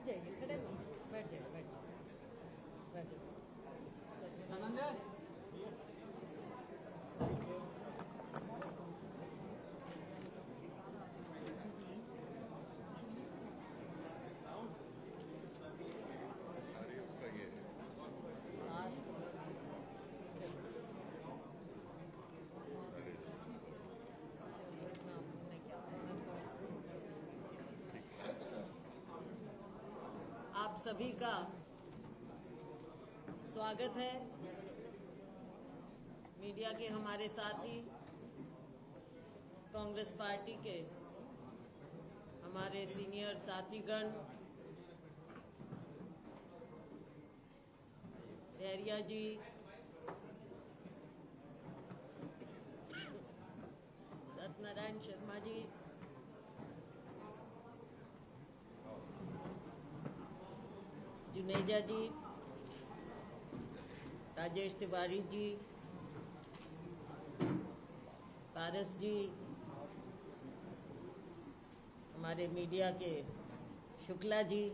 जाइए, खड़े हो, बैठ जाइए, बैठ जाइए, बैठ जाइए। सारी उसका ये है। साथ सारे इतना आपने क्या आप सभी का स्वागत है। मीडिया के हमारे साथी, कांग्रेस पार्टी के हमारे सीनियर साथीगण, एरिया जी, सत्यनारायण शर्मा जी, जुनेजा जी, राजेश तिवारी जी, पारस जी, हमारे मीडिया के शुक्ला जी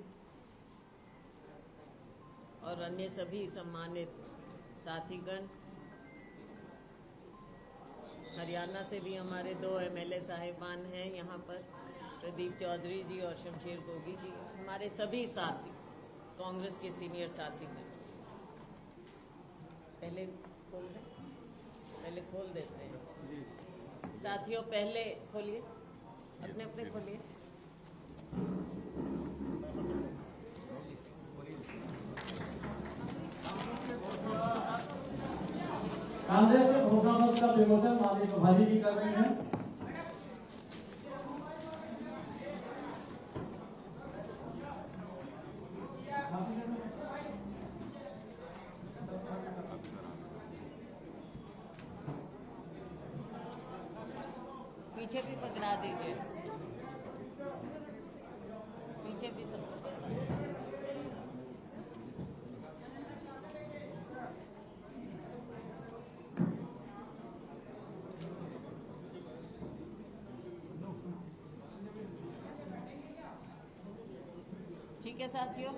और अन्य सभी सम्मानित साथीगण। हरियाणा से भी हमारे 2 एमएलए साहिबान हैं यहाँ पर, प्रदीप चौधरी जी और शमशेर गोगी जी, हमारे सभी साथी, कांग्रेस के सीनियर साथी हैं। पहले खोल देते हैं साथियों, पहले खोलिए, अपने अपने खोलिए। कांग्रेस के घोषणापत्र का विमोचन माननीय प्रभारी जी कर रहे हैं। पीछे भी पकड़ा दीजिए, पीछे भी सबको पकड़ा दीजिए। ठीक है साथियों,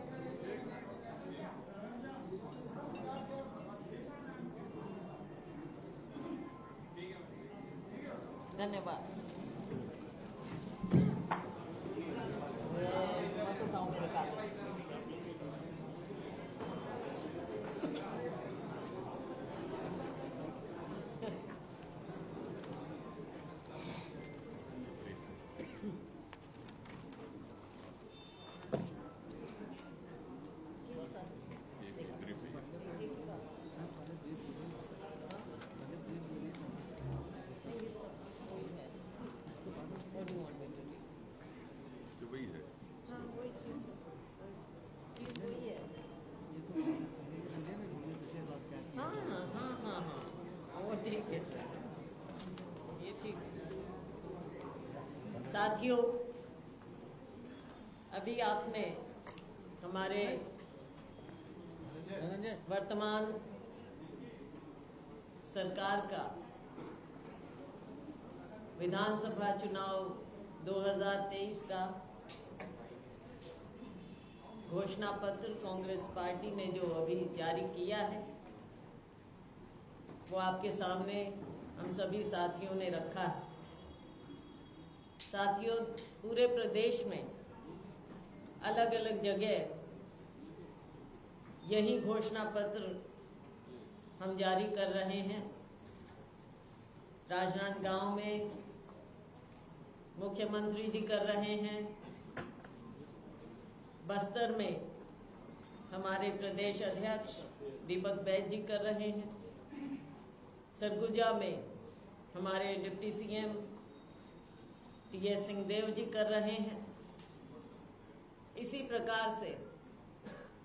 धन्यवाद। मत उठाओ मेरे कागज। जो वही है। हाँ वही चीज वही है। हाँ हाँ हाँ हाँ हाँ, वो ठीक है, ये ठीक है। साथियों, अभी आपने हमारे वर्तमान सरकार का विधानसभा चुनाव 2023 का घोषणा पत्र कांग्रेस पार्टी ने जो अभी जारी किया है, वो आपके सामने हम सभी साथियों ने रखा है। साथियों, पूरे प्रदेश में अलग अलग जगह यही घोषणा पत्र हम जारी कर रहे हैं। राजनांदगांव में मुख्यमंत्री जी कर रहे हैं, बस्तर में हमारे प्रदेश अध्यक्ष दीपक बैज जी कर रहे हैं, सरगुजा में हमारे डिप्टी सीएम टीएस सिंहदेव जी कर रहे हैं। इसी प्रकार से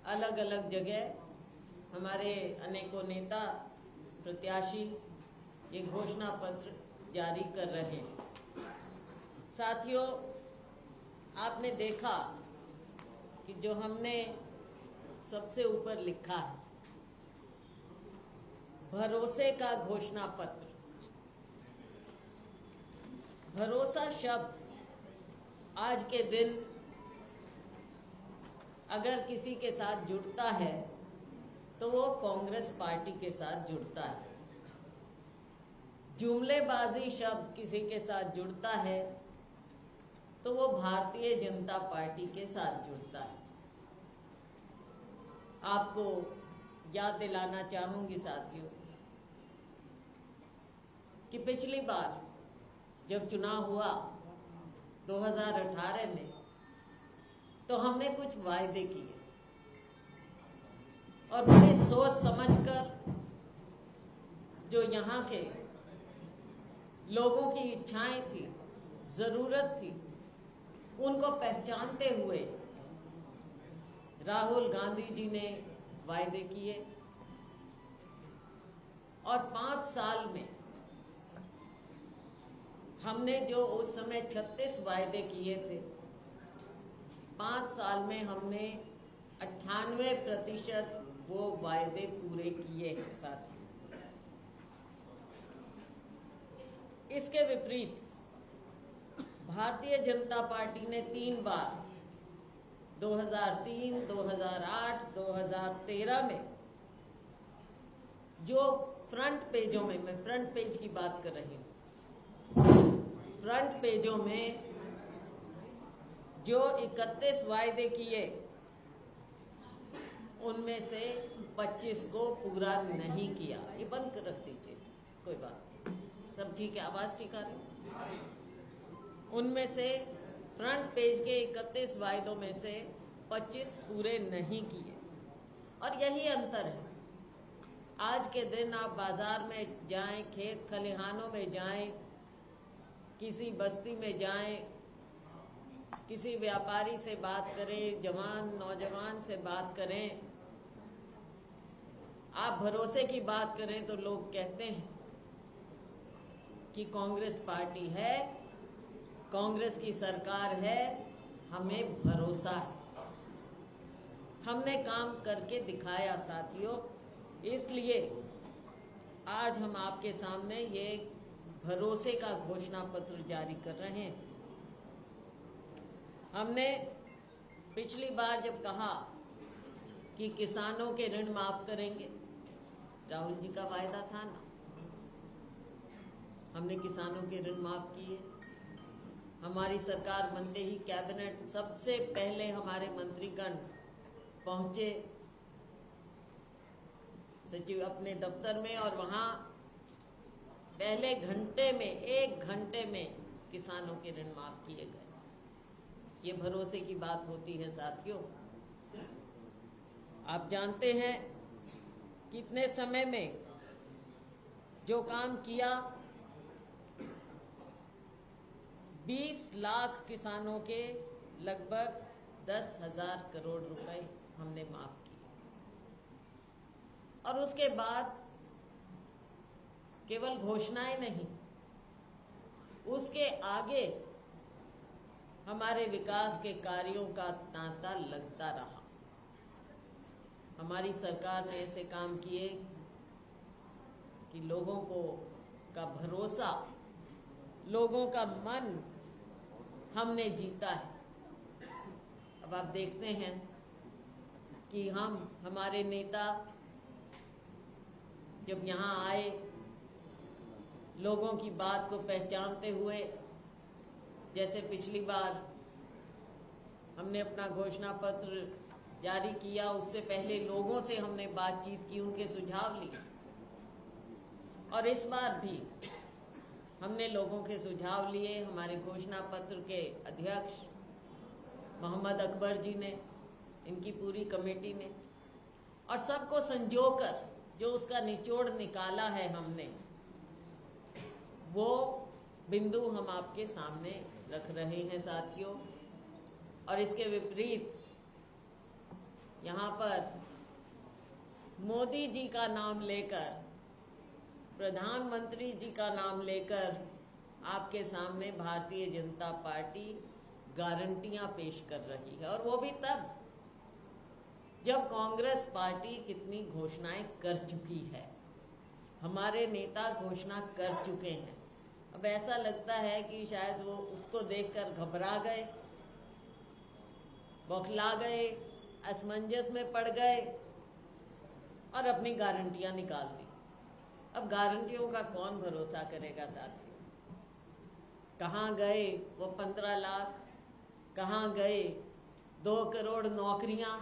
अलग अलग जगह हमारे अनेकों नेता प्रत्याशी ये घोषणा पत्र जारी कर रहे हैं। साथियों, आपने देखा कि जो हमने सबसे ऊपर लिखा है, भरोसे का घोषणा पत्र। भरोसा शब्द आज के दिन अगर किसी के साथ जुड़ता है तो वो कांग्रेस पार्टी के साथ जुड़ता है। जुमलेबाजी शब्द किसी के साथ जुड़ता है तो वो भारतीय जनता पार्टी के साथ जुड़ता है। आपको याद दिलाना चाहूंगी साथियों कि पिछली बार जब चुनाव हुआ 2018 में, तो हमने कुछ वायदे किए और बड़े सोच समझकर जो यहाँ के लोगों की इच्छाएं थी, जरूरत थी, उनको पहचानते हुए राहुल गांधी जी ने वायदे किए और 5 साल में हमने जो उस समय 36 वायदे किए थे, 5 साल में हमने 98% वो वायदे पूरे किए हैं साथी। इसके विपरीत भारतीय जनता पार्टी ने 3 बार 2003, 2008, 2013 में जो फ्रंट पेजों में, मैं फ्रंट पेज की बात कर रही हूं, फ्रंट पेजों में जो 31 वायदे किए उनमें से 25 को पूरा नहीं किया। ये बंद कर रख दीजिए, कोई बात नहीं, सब ठीक है, आवाज ठीक आ रही। उनमें से फ्रंट पेज के 31 वायदों में से 25 पूरे नहीं किए। और यही अंतर है। आज के दिन आप बाजार में जाएं, खेत खलिहानों में जाएं, किसी बस्ती में जाएं, किसी व्यापारी से बात करें, जवान नौजवान से बात करें, आप भरोसे की बात करें तो लोग कहते हैं कि कांग्रेस पार्टी है, कांग्रेस की सरकार है, हमें भरोसा है। हमने काम करके दिखाया साथियों, इसलिए आज हम आपके सामने ये भरोसे का घोषणा पत्र जारी कर रहे हैं। हमने पिछली बार जब कहा कि किसानों के ऋण माफ करेंगे, राहुल जी का वायदा था ना, हमने किसानों के ऋण माफ किए। हमारी सरकार बनते ही कैबिनेट सबसे पहले हमारे मंत्रीगण पहुंचे सचिव अपने दफ्तर में और वहां पहले घंटे में, 1 घंटे में किसानों के ऋण माफ किए गए। ये भरोसे की बात होती है साथियों। आप जानते हैं कितने समय में जो काम किया, 20 लाख किसानों के लगभग 10,000 करोड़ रुपए हमने माफ किए। और उसके बाद केवल घोषणाएं नहीं, उसके आगे हमारे विकास के कार्यों का तांता लगता रहा। हमारी सरकार ने ऐसे काम किए कि लोगों को का भरोसा, लोगों का मन हमने जीता है। अब आप देखते हैं कि हमारे नेता जब यहाँ आए, लोगों की बात को पहचानते हुए, जैसे पिछली बार हमने अपना घोषणा पत्र जारी किया, उससे पहले लोगों से हमने बातचीत की, उनके सुझाव लिए। और इस बार भी हमने लोगों के सुझाव लिए। हमारे घोषणा पत्र के अध्यक्ष मोहम्मद अकबर जी ने, इनकी पूरी कमेटी ने, और सबको संजोकर जो उसका निचोड़ निकाला है हमने, वो बिंदु हम आपके सामने रख रहे हैं साथियों। और इसके विपरीत यहाँ पर मोदी जी का नाम लेकर, प्रधानमंत्री जी का नाम लेकर आपके सामने भारतीय जनता पार्टी गारंटियां पेश कर रही है। और वो भी तब जब कांग्रेस पार्टी कितनी घोषणाएं कर चुकी है, हमारे नेता घोषणा कर चुके हैं। अब ऐसा लगता है कि शायद वो उसको देखकर घबरा गए, बौखला गए, असमंजस में पड़ गए और अपनी गारंटियां निकाल दी। अब गारंटियों का कौन भरोसा करेगा साथियों? कहाँ गए वो 15 लाख? कहाँ गए 2 करोड़ नौकरियां?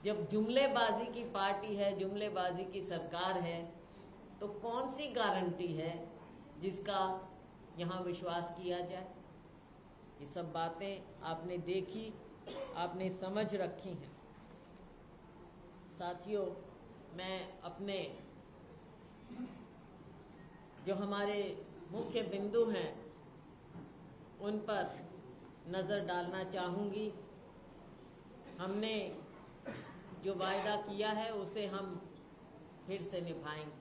जब जुमलेबाजी की पार्टी है, जुमलेबाजी की सरकार है, तो कौन सी गारंटी है जिसका यहाँ विश्वास किया जाए? ये सब बातें आपने देखी, आपने समझ रखी हैं। साथियों, मैं अपने जो हमारे मुख्य बिंदु हैं उन पर नज़र डालना चाहूँगी। हमने जो वायदा किया है उसे हम फिर से निभाएंगे।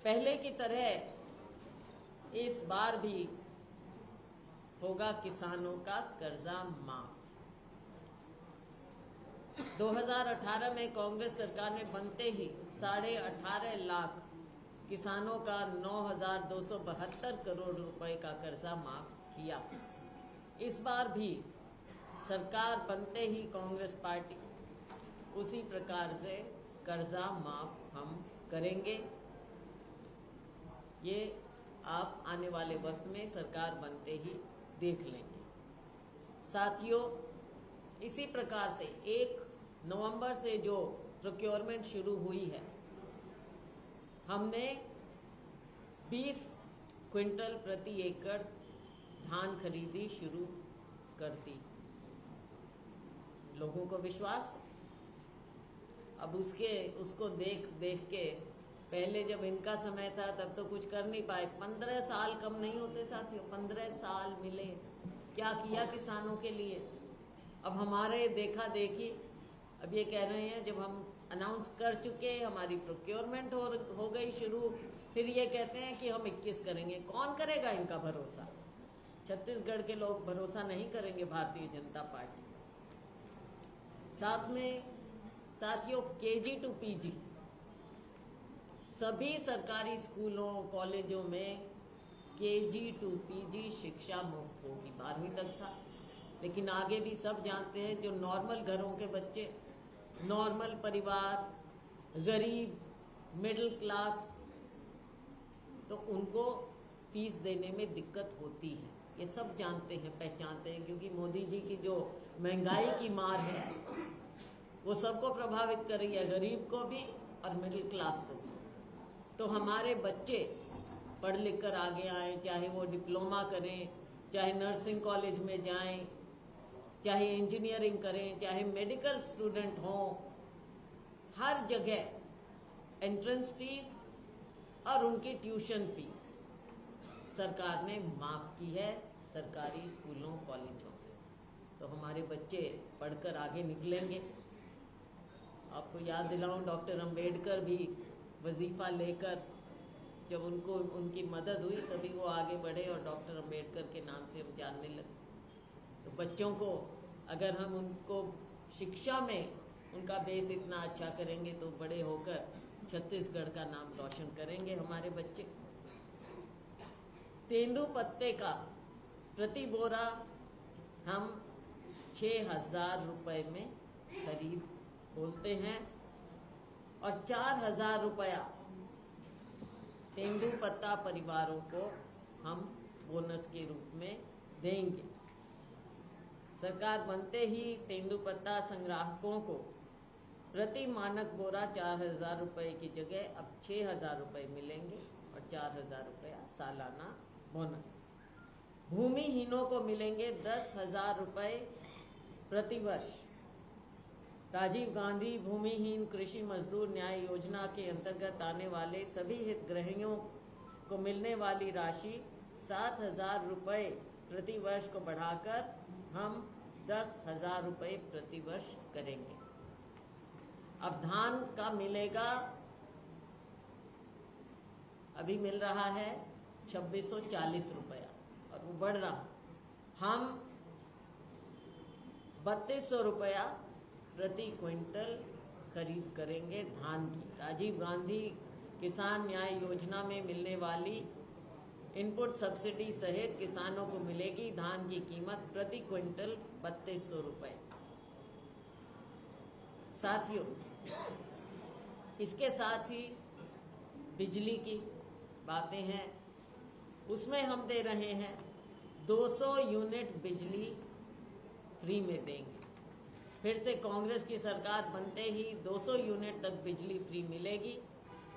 पहले की तरह इस बार भी होगा किसानों का कर्जा माफ। 2018 में कांग्रेस सरकार ने बनते ही 18.5 लाख किसानों का 9,272 करोड़ रुपए का कर्जा माफ किया। इस बार भी सरकार बनते ही कांग्रेस पार्टी उसी प्रकार से कर्जा माफ हम करेंगे। ये आप आने वाले वक्त में सरकार बनते ही देख लेंगे। साथियों, इसी प्रकार से 1 नवंबर से जो प्रोक्योरमेंट शुरू हुई है, हमने 20 क्विंटल प्रति एकड़ धान खरीदी शुरू कर दी। लोगों को विश्वास, अब उसको देख के पहले जब इनका समय था तब तो कुछ कर नहीं पाए। 15 साल कम नहीं होते साथियों, 15 साल मिले, क्या किया किसानों के लिए। अब हमारे देखा देखी, अब ये कह रहे हैं जब हम अनाउंस कर चुके, हमारी प्रोक्योरमेंट हो गई शुरू, फिर ये कहते हैं कि हम 21 करेंगे। कौन करेगा इनका भरोसा? छत्तीसगढ़ के लोग भरोसा नहीं करेंगे भारतीय जनता पार्टी। साथ में साथियों, KG to PG सभी सरकारी स्कूलों कॉलेजों में KG to PG शिक्षा मुफ्त होगी। 12वीं तक था, लेकिन आगे भी सब जानते हैं जो नॉर्मल घरों के बच्चे, नॉर्मल परिवार, गरीब, मिडिल क्लास, तो उनको फीस देने में दिक्कत होती है। ये सब जानते हैं, पहचानते हैं, क्योंकि मोदी जी की जो महंगाई की मार है वो सबको प्रभावित कर रही है, गरीब को भी और मिडिल क्लास को भी। तो हमारे बच्चे पढ़ लिख कर आगे आए, चाहे वो डिप्लोमा करें, चाहे नर्सिंग कॉलेज में जाएं, चाहे इंजीनियरिंग करें, चाहे मेडिकल स्टूडेंट हों, हर जगह एंट्रेंस फीस और उनकी ट्यूशन फीस सरकार ने माफ की है सरकारी स्कूलों कॉलेजों में। तो हमारे बच्चे पढ़कर आगे निकलेंगे। आपको याद दिलाऊं, डॉक्टर अंबेडकर भी वजीफा लेकर जब उनकी मदद हुई तभी वो आगे बढ़े और डॉक्टर अंबेडकर के नाम से हम जानने लगे। तो बच्चों को अगर हम उनको शिक्षा में उनका बेस इतना अच्छा करेंगे तो बड़े होकर छत्तीसगढ़ का नाम रोशन करेंगे हमारे बच्चे। तेंदुपत्ते का प्रति बोरा हम 6,000 रुपए में खरीद बोलते हैं और 4,000 रुपया तेंदुपत्ता परिवारों को हम बोनस के रूप में देंगे। सरकार बनते ही तेंदुपत्ता संग्राहकों को प्रति मानक बोरा 4,000 रुपए की जगह अब 6,000 रुपए मिलेंगे और 4,000 रुपया सालाना बोनस। भूमिहीनों को मिलेंगे 10,000 रुपए प्रति वर्ष। राजीव गांधी भूमिहीन कृषि मजदूर न्याय योजना के अंतर्गत आने वाले सभी हितग्राहियों को मिलने वाली राशि 7,000 रुपए प्रति वर्ष को बढ़ाकर हम 10,000 रुपए प्रति वर्ष करेंगे। अब धान का मिलेगा, अभी मिल रहा है 2,640 रुपया और वो बढ़ रहा। हम 3,200 रुपया प्रति क्विंटल खरीद करेंगे धान की। राजीव गांधी किसान न्याय योजना में मिलने वाली इनपुट सब्सिडी सहित किसानों को मिलेगी धान की कीमत प्रति क्विंटल 3200 रुपए। साथियों, इसके साथ ही बिजली की बातें हैं, उसमें हम दे रहे हैं 200 यूनिट बिजली फ्री में देंगे। फिर से कांग्रेस की सरकार बनते ही 200 यूनिट तक बिजली फ्री मिलेगी,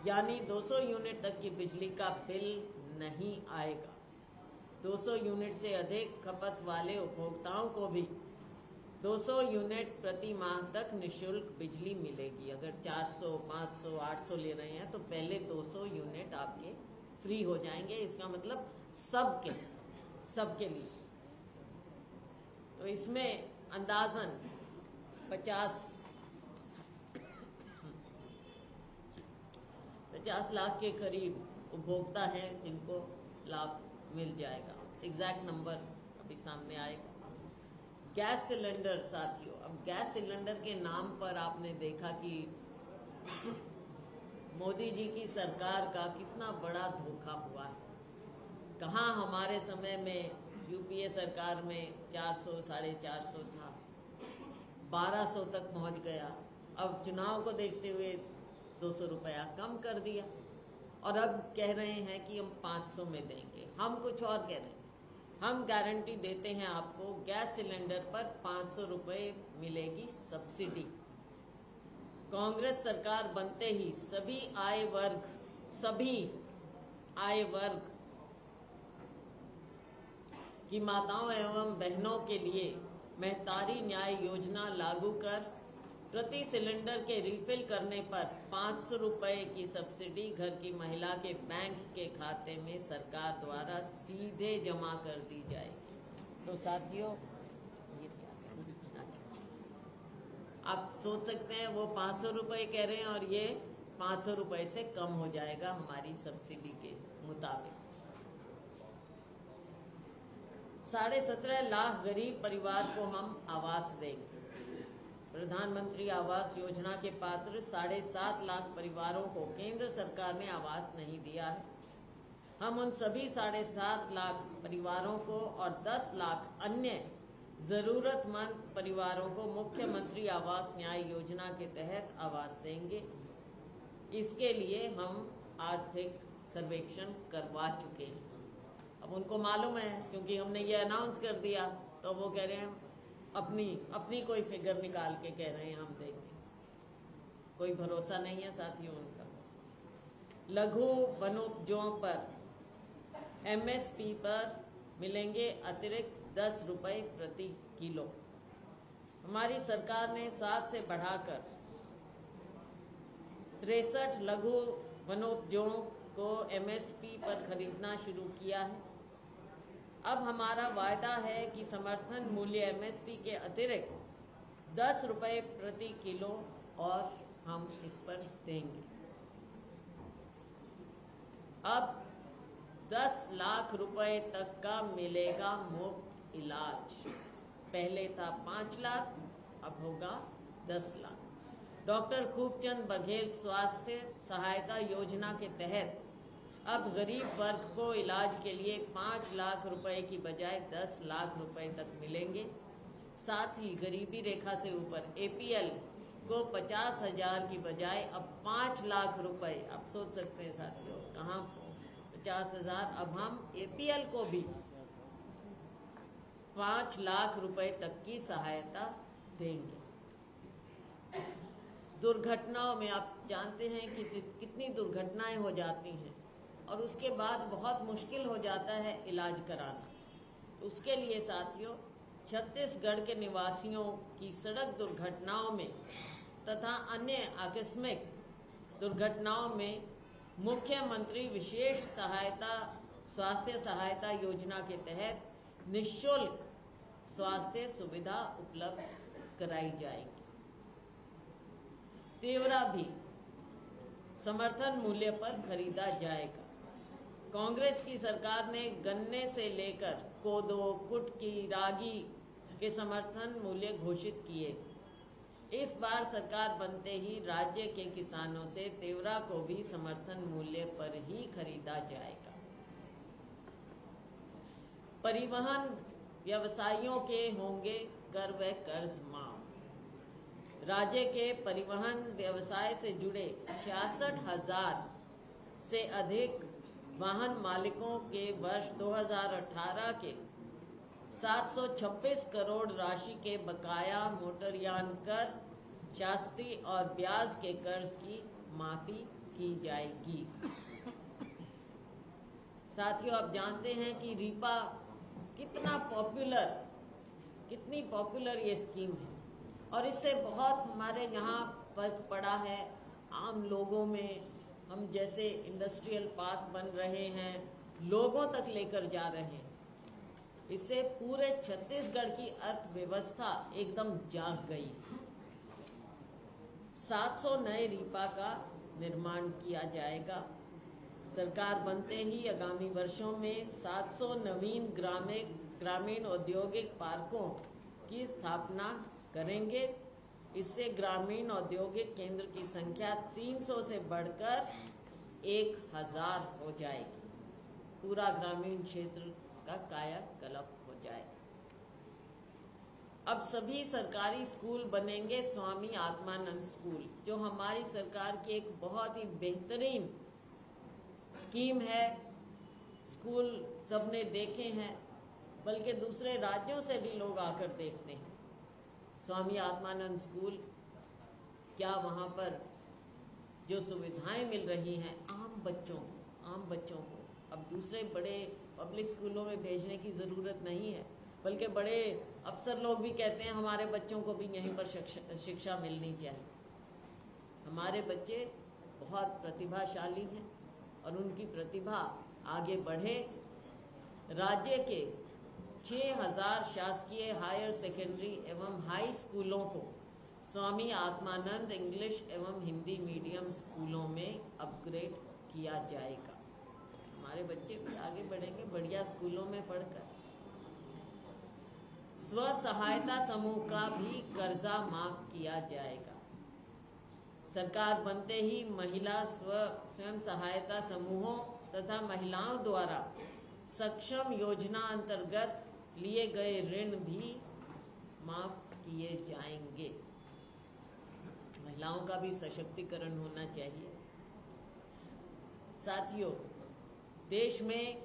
यानी 200 यूनिट तक की बिजली का बिल नहीं आएगा। 200 यूनिट से अधिक खपत वाले उपभोक्ताओं को भी 200 यूनिट प्रति माह तक निःशुल्क बिजली मिलेगी। अगर 400, 500, 800 ले रहे हैं तो पहले 200 यूनिट आपके फ्री हो जाएंगे। इसका मतलब सबके लिए। तो इसमें अंदाजन 50 लाख के करीब उपभोक्ता हैं जिनको लाभ मिल जाएगा। एग्जैक्ट नंबर अभी सामने आएगा। गैस सिलेंडर, साथियों, अब गैस सिलेंडर के नाम पर आपने देखा कि मोदी जी की सरकार का कितना बड़ा धोखा हुआ है। कहाँ हमारे समय में यूपीए सरकार में 400, 450 था, 1200 तक पहुंच गया। अब चुनाव को देखते हुए 200 रुपया कम कर दिया और अब कह रहे हैं कि हम 500 में देंगे। हम कुछ और कह रहे हैं, हम गारंटी देते हैं आपको गैस सिलेंडर पर 500 रुपये मिलेगी सब्सिडी। कांग्रेस सरकार बनते ही सभी आय वर्ग की माताओं एवं बहनों के लिए महतारी न्याय योजना लागू कर प्रति सिलेंडर के रिफिल करने पर 500 रुपये की सब्सिडी घर की महिला के बैंक के खाते में सरकार द्वारा सीधे जमा कर दी जाएगी। तो साथियों, ये क्या आप सोच सकते हैं, वो 500 रुपये कह रहे हैं और ये 500 रुपये से कम हो जाएगा हमारी सब्सिडी के मुताबिक। 17.5 लाख गरीब परिवार को हम आवास देंगे। प्रधानमंत्री आवास योजना के पात्र 7.5 लाख परिवारों को केंद्र सरकार ने आवास नहीं दिया है। हम उन सभी 7.5 लाख परिवारों को और 10 लाख अन्य जरूरतमंद परिवारों को मुख्यमंत्री आवास न्याय योजना के तहत आवास देंगे। इसके लिए हम आर्थिक सर्वेक्षण करवा चुके हैं। अब उनको मालूम है, क्योंकि हमने ये अनाउंस कर दिया, तो वो कह रहे हैं अपनी कोई फिगर निकाल के कह रहे हैं हम देंगे। कोई भरोसा नहीं है साथियों उनका। लघु वनोपजों पर एमएसपी पर मिलेंगे अतिरिक्त 10 रुपये प्रति किलो। हमारी सरकार ने 7 से बढ़ाकर 63 लघु वनोपजों को एमएसपी पर खरीदना शुरू किया है। अब हमारा वायदा है कि समर्थन मूल्य एमएसपी के अतिरिक्त 10 रुपये प्रति किलो और हम इस पर देंगे। अब 10 लाख रुपए तक का मिलेगा मुफ्त इलाज। पहले था 5 लाख, अब होगा 10 लाख। डॉक्टर खूबचंद बघेल स्वास्थ्य सहायता योजना के तहत अब गरीब वर्ग को इलाज के लिए 5 लाख रुपए की बजाय 10 लाख रुपए तक मिलेंगे। साथ ही गरीबी रेखा से ऊपर एपीएल को 50,000 की बजाय अब 5 लाख रुपए। आप सोच सकते हैं साथियों, कहाँ 50,000, अब हम एपीएल को भी 5 लाख रुपए तक की सहायता देंगे। दुर्घटनाओं में आप जानते हैं कि कितनी दुर्घटनाएं हो जाती हैं और उसके बाद बहुत मुश्किल हो जाता है इलाज कराना। उसके लिए साथियों, छत्तीसगढ़ के निवासियों की सड़क दुर्घटनाओं में तथा अन्य आकस्मिक दुर्घटनाओं में मुख्यमंत्री विशेष स्वास्थ्य सहायता योजना के तहत निःशुल्क स्वास्थ्य सुविधा उपलब्ध कराई जाएगी। तेवरा भी समर्थन मूल्य पर खरीदा जाएगा। कांग्रेस की सरकार ने गन्ने से लेकर कोदो, कुटकी, रागी के समर्थन मूल्य घोषित किए। इस बार सरकार बनते ही राज्य के किसानों से तेवरा को भी समर्थन मूल्य पर ही खरीदा जाएगा। परिवहन व्यवसायियों के होंगे कर व कर्ज माफ। राज्य के परिवहन व्यवसाय से जुड़े 66,000 से अधिक वाहन मालिकों के वर्ष 2018 के 726 करोड़ राशि के बकाया मोटरयान कर, शास्ती और ब्याज के कर्ज की माफी की जाएगी। साथियों, आप जानते हैं कि रीपा कितनी पॉपुलर ये स्कीम है और इससे बहुत हमारे यहाँ फर्क पड़ा है आम लोगों में। हम जैसे इंडस्ट्रियल पार्क बन रहे हैं, लोगों तक लेकर जा रहे हैं। इससे पूरे छत्तीसगढ़ की अर्थव्यवस्था एकदम जाग गई। 700 नए रीपा का निर्माण किया जाएगा। सरकार बनते ही आगामी वर्षों में 700 नवीन ग्रामीण औद्योगिक पार्कों की स्थापना करेंगे। इससे ग्रामीण औद्योगिक केंद्र की संख्या 300 से बढ़कर 1000 हो जाएगी। पूरा ग्रामीण क्षेत्र का कायाकल्प हो जाएगा। अब सभी सरकारी स्कूल बनेंगे स्वामी आत्मानंद स्कूल, जो हमारी सरकार की एक बहुत ही बेहतरीन स्कीम है। स्कूल सबने देखे हैं, बल्कि दूसरे राज्यों से भी लोग आकर देखते हैं। स्वामी आत्मानंद स्कूल, क्या वहाँ पर जो सुविधाएं मिल रही हैं आम बच्चों को अब दूसरे बड़े पब्लिक स्कूलों में भेजने की ज़रूरत नहीं है, बल्कि बड़े अफसर लोग भी कहते हैं हमारे बच्चों को भी यहीं पर शिक्षा मिलनी चाहिए। हमारे बच्चे बहुत प्रतिभाशाली हैं और उनकी प्रतिभा आगे बढ़े। राज्य के 6000 शासकीय हायर सेकेंडरी एवं हाई स्कूलों को स्वामी आत्मानंद इंग्लिश एवं हिंदी मीडियम स्कूलों में अपग्रेड किया जाएगा। हमारे बच्चे भी आगे बढ़ेंगे बढ़िया स्कूलों में पढ़कर। स्व सहायता समूह का भी कर्जा माफ किया जाएगा। सरकार बनते ही महिला स्वयं सहायता समूहों तथा महिलाओं द्वारा सक्षम योजना अंतर्गत लिए गए ऋण भी माफ किए जाएंगे। महिलाओं का भी सशक्तिकरण होना चाहिए। साथियों, देश में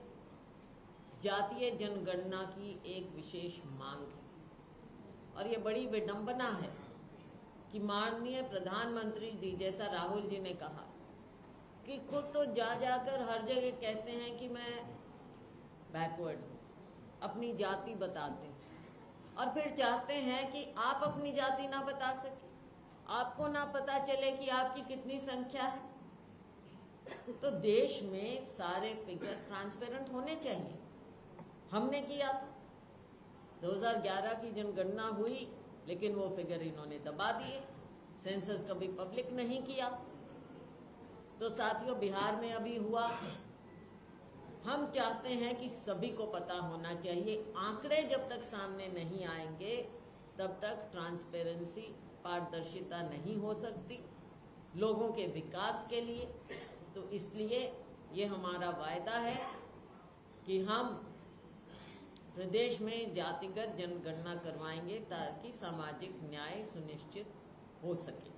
जातीय जनगणना की एक विशेष मांग है और ये बड़ी विडंबना है कि माननीय प्रधानमंत्री जी, जैसा राहुल जी ने कहा, कि खुद तो जाकर हर जगह कहते हैं कि मैं बैकवर्ड हूँ, अपनी जाति बताते हैं, और फिर चाहते हैं कि आप अपनी जाति ना बता सके, आपको ना पता चले कि आपकी कितनी संख्या है। तो देश में सारे फिगर ट्रांसपेरेंट होने चाहिए। हमने किया था, 2011 की जनगणना हुई, लेकिन वो फिगर इन्होंने दबा दिए। सेंसस कभी पब्लिक नहीं किया। तो साथियों, बिहार में अभी हुआ। हम चाहते हैं कि सभी को पता होना चाहिए। आंकड़े जब तक सामने नहीं आएंगे तब तक ट्रांसपेरेंसी, पारदर्शिता नहीं हो सकती लोगों के विकास के लिए। तो इसलिए ये हमारा वायदा है कि हम प्रदेश में जातिगत जनगणना करवाएंगे ताकि सामाजिक न्याय सुनिश्चित हो सके।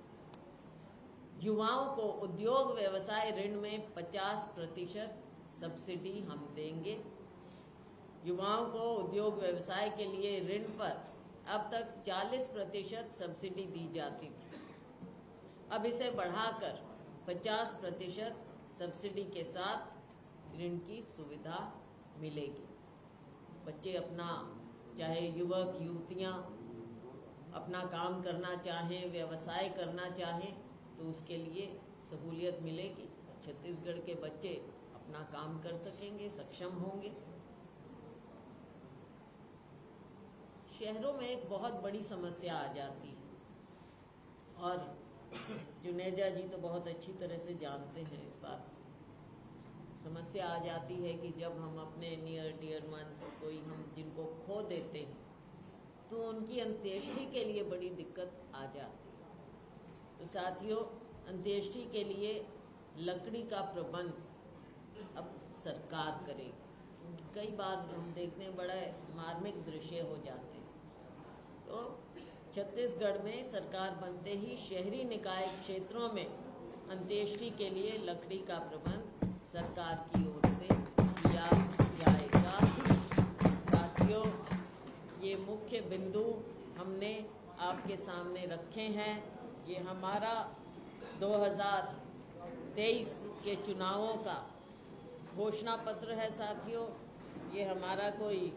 युवाओं को उद्योग व्यवसाय ऋण में 50% सब्सिडी हम देंगे। युवाओं को उद्योग व्यवसाय के लिए ऋण पर अब तक 40% सब्सिडी दी जाती थी। अब इसे बढ़ाकर 50% सब्सिडी के साथ ऋण की सुविधा मिलेगी। बच्चे अपना, चाहे युवक युवतियां अपना काम करना चाहें, व्यवसाय करना चाहें, तो उसके लिए सहूलियत मिलेगी। छत्तीसगढ़ के बच्चे अपना काम कर सकेंगे, सक्षम होंगे। शहरों में एक बहुत बड़ी समस्या आ जाती है और जुनेजा जी तो बहुत अच्छी तरह से जानते हैं इस बात। समस्या आ जाती है कि जब हम अपने नियर डियर वंस कोई हम जिनको खो देते हैं तो उनकी अंत्येष्टि के लिए बड़ी दिक्कत आ जाती है। तो साथियों, अंत्येष्टि के लिए लकड़ी का प्रबंध अब सरकार करेगी। कई बार हम देखते हैं बड़ा मार्मिक दृश्य हो जाते हैं। तो छत्तीसगढ़ में सरकार बनते ही शहरी निकाय क्षेत्रों में अंत्येष्टि के लिए लकड़ी का प्रबंध सरकार की ओर से किया जाएगा। साथियों, ये मुख्य बिंदु हमने आपके सामने रखे हैं। ये हमारा 2023 के चुनावों का घोषणा पत्र है साथियों। ये हमारा कोई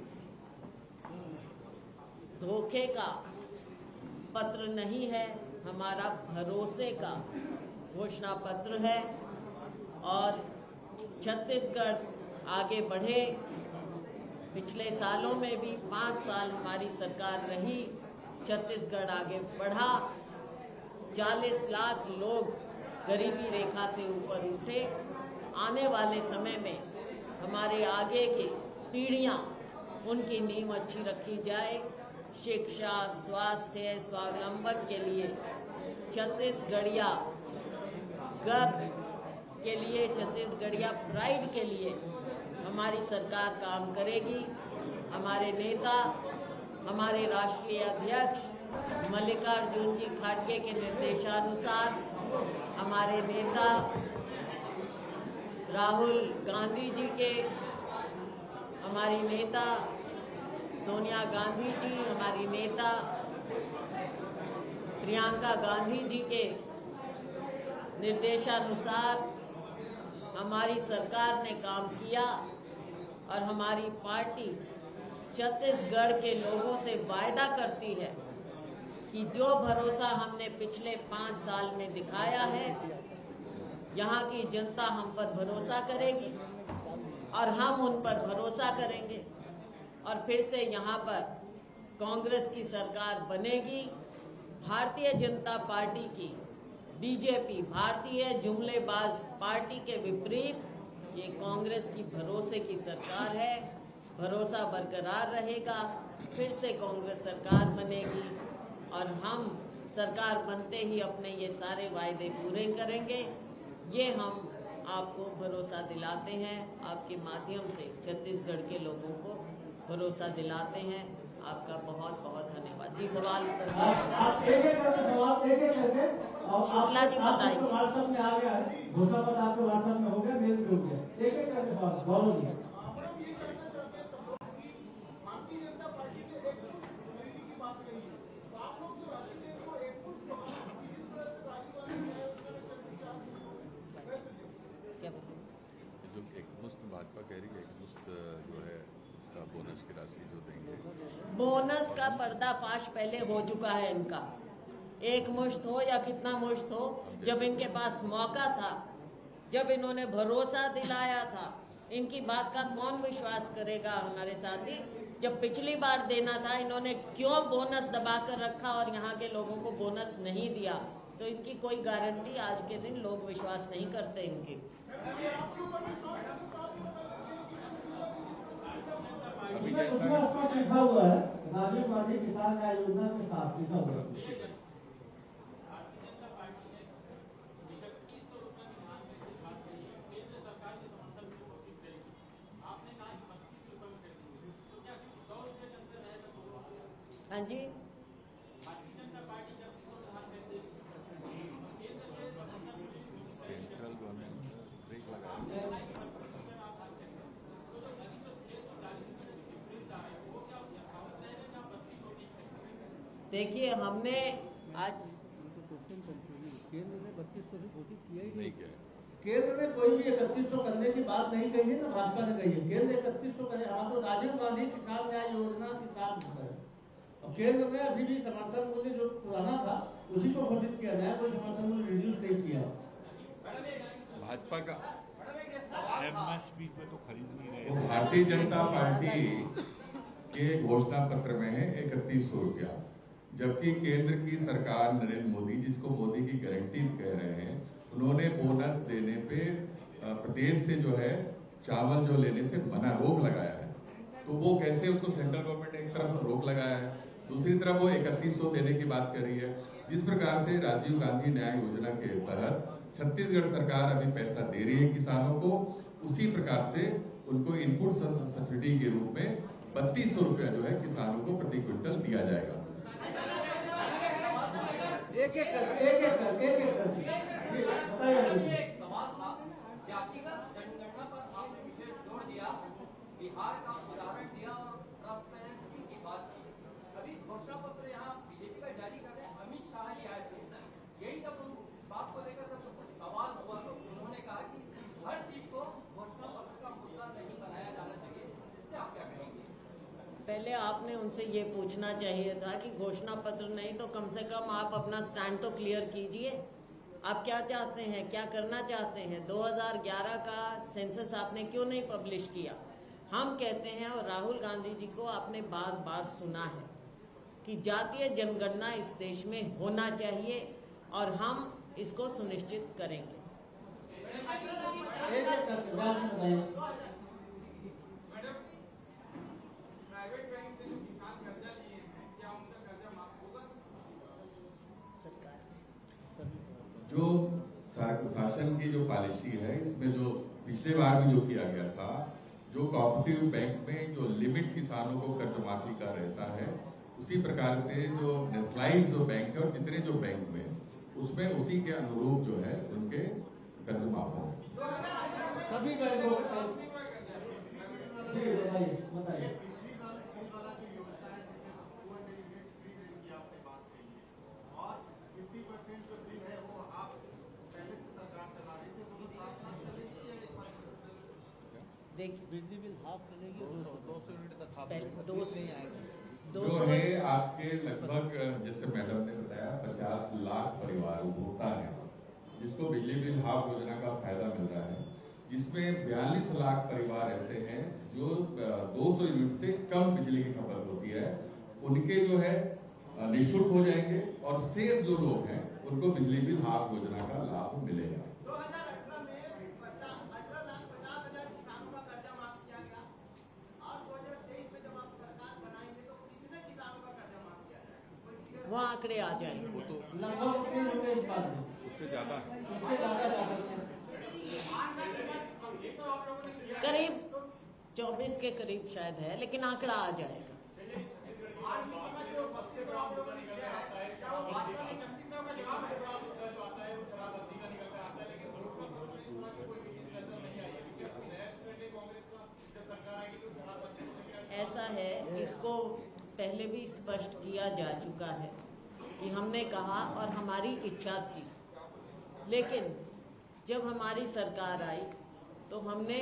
धोखे का पत्र नहीं है, हमारा भरोसे का घोषणा पत्र है। और छत्तीसगढ़ आगे बढ़े। पिछले सालों में भी 5 साल हमारी सरकार रही, छत्तीसगढ़ आगे बढ़ा। 40 लाख लोग गरीबी रेखा से ऊपर उठे। आने वाले समय में हमारे आगे की पीढ़ियां, उनकी नींव अच्छी रखी जाए। शिक्षा, स्वास्थ्य, स्वावलंबन के लिए छत्तीसगढ़िया गर्व के लिए, छत्तीसगढ़िया प्राइड के लिए हमारी सरकार काम करेगी। हमारे नेता, हमारे राष्ट्रीय अध्यक्ष मल्लिकार्जुन जी खड़गे के निर्देशानुसार हमारे नेता राहुल गांधी जी के, हमारी नेता सोनिया गांधी जी, हमारी नेता प्रियंका गांधी जी के निर्देशानुसार हमारी सरकार ने काम किया। और हमारी पार्टी छत्तीसगढ़ के लोगों से वायदा करती है कि जो भरोसा हमने पिछले 5 साल में दिखाया है, यहाँ की जनता हम पर भरोसा करेगी और हम उन पर भरोसा करेंगे। और फिर से यहाँ पर कांग्रेस की सरकार बनेगी। भारतीय जनता पार्टी की, बीजेपी, भारतीय जुमलेबाज पार्टी के विपरीत ये कांग्रेस की भरोसे की सरकार है। भरोसा बरकरार रहेगा, फिर से कांग्रेस सरकार बनेगी और हम सरकार बनते ही अपने ये सारे वायदे पूरे करेंगे। ये हम आपको भरोसा दिलाते हैं, आपके माध्यम से छत्तीसगढ़ के लोगों को भरोसा दिलाते हैं। आपका बहुत बहुत धन्यवाद जी। सवाल आप एक-एक करके सवाल एक-एक करके शुक्ला जी बताएंगे। व्हाट्सएप में आ गया है, घोषणा पत्र आपके व्हाट्सएप में हो गया, मेल पे हो गया। एक-एक करके सवाल गौरव जी। जो एकमुश्त भाजपा कह रही है, एकमुश्त जो है इसका बोनस की राशि जो देंगे, बोनस का पर्दाफाश पहले हो चुका है इनका। एक मुश्त हो या कितना मुश्त हो, जब इनके पास मौका था, जब इन्होंने भरोसा दिलाया था, इनकी बात का कौन विश्वास करेगा हमारे साथी। जब पिछली बार देना था, इन्होंने क्यों बोनस दबाकर रखा और यहाँ के लोगों को बोनस नहीं दिया। तो इनकी कोई गारंटी आज के दिन लोग विश्वास नहीं करते इनकी। उसमें लिखा हुआ है राजीव गांधी किसान न्याय योजना के साथ लिखा हुआ है। हाँ जी, सेंट्रल गवर्नमेंट ब्रेक लगाया। देखिए हमने आज केंद्र ने 3200 घोषित किया ही नहीं किया है। केंद्र ने कोई भी 3100 करने की बात नहीं कही है, ना भाजपा ने कही है। केंद्र 3100 करे, हाँ तो राजीव गांधी किसान न्याय योजना के साथ है। अब केंद्र ने अभी भी समर्थन मूल्य जो पुराना था उसी को घोषित किया, नया कोई समर्थन मूल्य रिड्यूस नहीं किया। भाजपा का एमएसपी पे तो खरीद नहीं रहे। भारतीय जनता पार्टी के घोषणा पत्र में है 3100 रुपया, जबकि केंद्र की सरकार नरेंद्र मोदी, जिसको मोदी की गारंटी कह रहे हैं, उन्होंने बोनस देने पे प्रदेश से जो है चावल जो लेने से मना रोक लगाया है। तो वो कैसे, उसको सेंट्रल गवर्नमेंट ने एक तरफ रोक लगाया है, दूसरी तरफ वो 3100 देने की बात कर रही है। जिस प्रकार से राजीव गांधी न्याय योजना के तहत छत्तीसगढ़ सरकार अभी पैसा दे रही है किसानों को, उसी प्रकार से उनको इनपुट सब्सिडी के रूप में 3200 रुपया जो है किसानों को प्रति क्विंटल दिया जाएगा। एक एक कर बताइए। सवाल था, जातिगत जनगणना पर आपने विशेष जोर दिया, बिहार का उदाहरण दिया और ट्रांसपेरेंसी की बात की। अभी घोषणा पत्र यहाँ बीजेपी का जारी कर रहे हैं, अमित शाह जी आए थे, यही जब इस बात को लेकर जब उससे सवाल हुआ तो उन्होंने कहा कि हर चीज को घोषणा पत्र का मुद्दा नहीं बनाया जाना चाहिए, इस पे आप क्या कहेंगे? पहले आपने उनसे ये पूछना चाहिए था कि घोषणा पत्र नहीं तो कम से कम आप अपना स्टैंड तो क्लियर कीजिए। आप क्या चाहते हैं, क्या करना चाहते हैं? 2011 का सेंसस आपने क्यों नहीं पब्लिश किया? हम कहते हैं और राहुल गांधी जी को आपने बार बार सुना है कि जातीय जनगणना इस देश में होना चाहिए और हम इसको सुनिश्चित करेंगे। जो शासन की जो पॉलिसी है, इसमें जो पिछले बार भी जो किया गया था, जो कोऑपरेटिव बैंक में जो लिमिट किसानों को कर्ज माफी का रहता है, उसी प्रकार से जो नेशनलाइज जो बैंक है और जितने जो बैंक में उसमें उसी के अनुरूप जो है उनके कर्ज माफ हो। सभी बैंकों बताइए। देखिए बिजली बिल हाफ चलेगी, 200 यूनिट तक हाफ जो है आपके लगभग जैसे मैडम ने बताया 50 लाख परिवार उपभोक्ता है जिसको बिजली बिल हाफ योजना का फायदा मिल रहा है, जिसमें 42 लाख परिवार ऐसे हैं जो 200 यूनिट से कम बिजली की खपत होती है, उनके जो है निःशुल्क हो जाएंगे और शेष जो लोग हैं उनको बिजली बिल हाफ योजना का लाभ मिलेगा। 2018 में 18,50,000 किसानों का कर्जा माफ किया गया और 2023 में जब आप सरकार बनाएंगे तो कितने किसानों का कर्जा माफ किया जाएगा? वो आंकड़े आ जाएंगे। वो तो लगभग उससे ज्यादा है। करीब 24 के करीब शायद है, लेकिन आंकड़ा आ जाएगा। ऐसा है, इसको पहले भी स्पष्ट किया जा चुका है कि हमने कहा और हमारी इच्छा थी, लेकिन जब हमारी सरकार आई तो हमने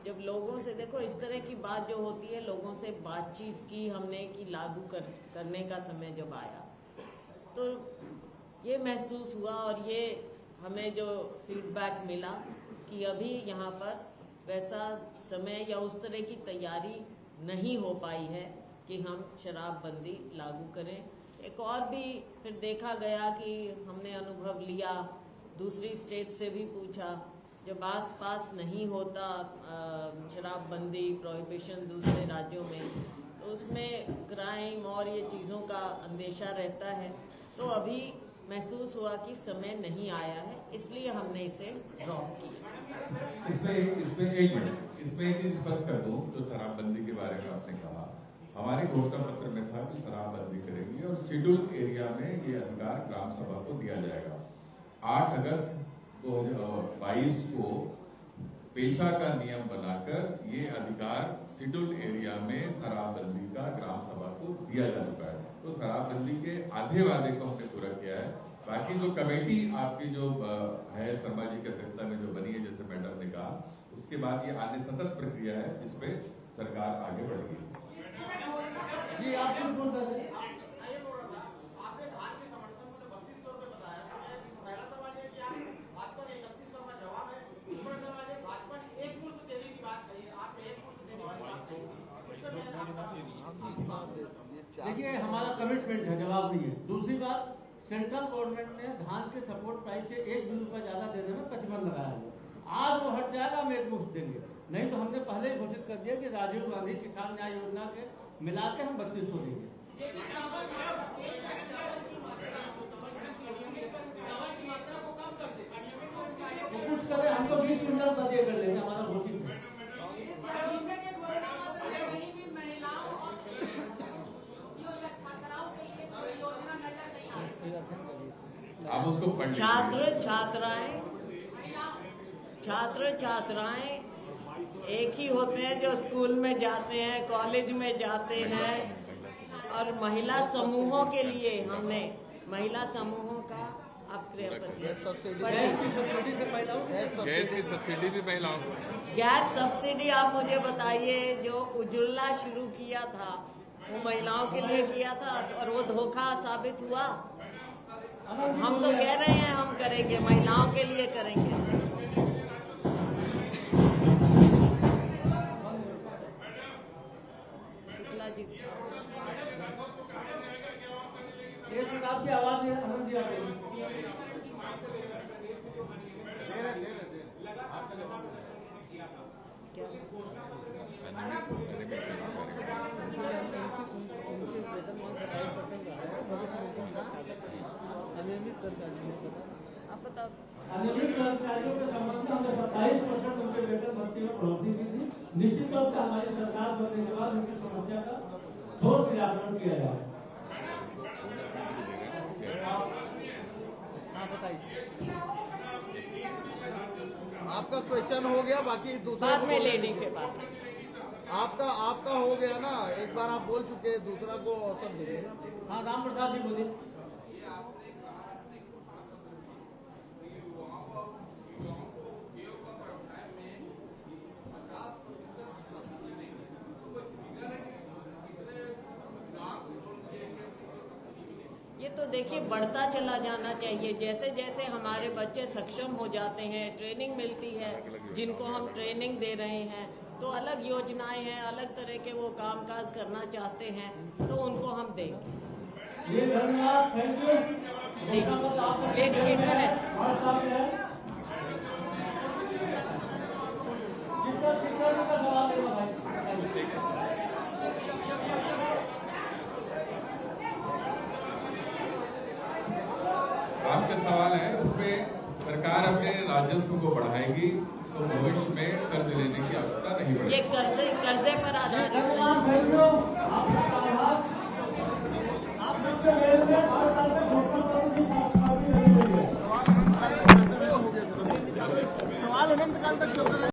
जब लोगों से, देखो इस तरह की बात जो होती है, लोगों से बातचीत की हमने कि लागू करने का समय जब आया तो ये महसूस हुआ और ये हमें जो फीडबैक मिला कि अभी यहाँ पर वैसा समय या उस तरह की तैयारी नहीं हो पाई है कि हम शराबबंदी लागू करें। एक और भी फिर देखा गया कि हमने अनुभव लिया, दूसरी स्टेट से भी पूछा, जब आस पास नहीं होता शराबबंदी प्रोहिबिशन दूसरे राज्यों में, तो उसमें क्राइम और ये चीज़ों का अंदेशा रहता है। तो अभी महसूस हुआ कि समय नहीं आया है, इसलिए हमने इसे ड्रॉप किया। इसमें एक मिनट, इसमें एक चीज स्पष्ट कर दूं, जो शराबबंदी के बारे में आपने कहा, हमारे घोषणा पत्र में था कि शराबबंदी करेंगे और शेड्यूल एरिया में ये अधिकार ग्राम सभा को दिया जाएगा। 8 अगस्त 2022 को पेशा का नियम बनाकर ये अधिकार शेड्यूल एरिया में शराबबंदी का ग्राम सभा को दिया जा चुका है। तो शराबबंदी के आधे वादे को हमने पूरा किया है। बाकी जो कमेटी आपकी जो है शर्मा जी की अध्यक्षता में जो बनी है, जैसे मैडम ने कहा, उसके बाद ये आगे सतत प्रक्रिया है जिसपे सरकार आगे बढ़ेगी। जी आप कुछ बोल रहे थे? आपने धान के समर्थन में 3200 रुपए बताया था। पहला सवाल ये कि आप भाजपा ने 3100 का जवाब है। दूसरा सवाल है, भाजपा ने एक मुश्त देने की बात कही है, आपने एक मुश्त देने वाली बात कही। देखिए हमारा कमिटमेंट है, जवाब नहीं है। दूसरी बात, सेंट्रल गवर्नमेंट ने धान के सपोर्ट प्राइस से 1 रुपया ज्यादा देने में प्रतिबंध लगाया है। आज वो हट जाएगा, हम एक मुश्त देंगे, नहीं तो हमने पहले ही घोषित कर दिया कि राजीव गांधी किसान न्याय योजना के मिला के हम 3200 देंगे। तो कुछ करें, हम तो 20 क्विंटल कर लेंगे, हमारा घोषित है। हम उसको पढ़ लेंगे। छात्र छात्राएं एक ही होते हैं जो स्कूल में जाते हैं, कॉलेज में जाते हैं। और महिला समूहों के लिए हमने महिला समूहों का गैस सब्सिडी गैस की सब्सिडी भी महिलाओं को। गैस सब्सिडी आप मुझे बताइए, जो उज्ज्वला शुरू किया था वो महिलाओं के लिए किया था और वो धोखा साबित हुआ। हम तो कह रहे हैं हम करेंगे, महिलाओं के लिए करेंगे। शुक्ला जी एक मिनट आपकी आवाज है, आनंद जी आगे। आप बताओ। अनियमित कर्मचारियों के संबंध में हमने 27% उनके वेतन भत्ते में बढ़ोतरी की थी। निश्चित तौर पर हमारी सरकार बनने के बाद उनकी समस्या का ठोस निराकरण किया जाए। आपका क्वेश्चन हो गया, बाकी दूसरा बाद में लेडी के पास। आपका हो गया ना, एक बार आप बोल चुके, दूसरा को अवसर दीजिए। हाँ, राम प्रसाद जी बोलिए। ये तो देखिए बढ़ता चला जाना चाहिए। जैसे जैसे हमारे बच्चे सक्षम हो जाते हैं, ट्रेनिंग मिलती है, जिनको हम ट्रेनिंग दे रहे हैं, तो अलग योजनाएं हैं, अलग तरह के वो कामकाज करना चाहते हैं, तो उनको हम देंगे। ये धन्यवाद, थैंक यू। एक मिनट। का सवाल देगा भाई। आपका सवाल है उसमें सरकार अपने राजस्व को बढ़ाएगी तो भविष्य में कर्ज लेने की आवश्यकता नहीं पड़ेगी। ये कर्जे पर आधारित है। सवाल अनंत काल तक चल रहा है।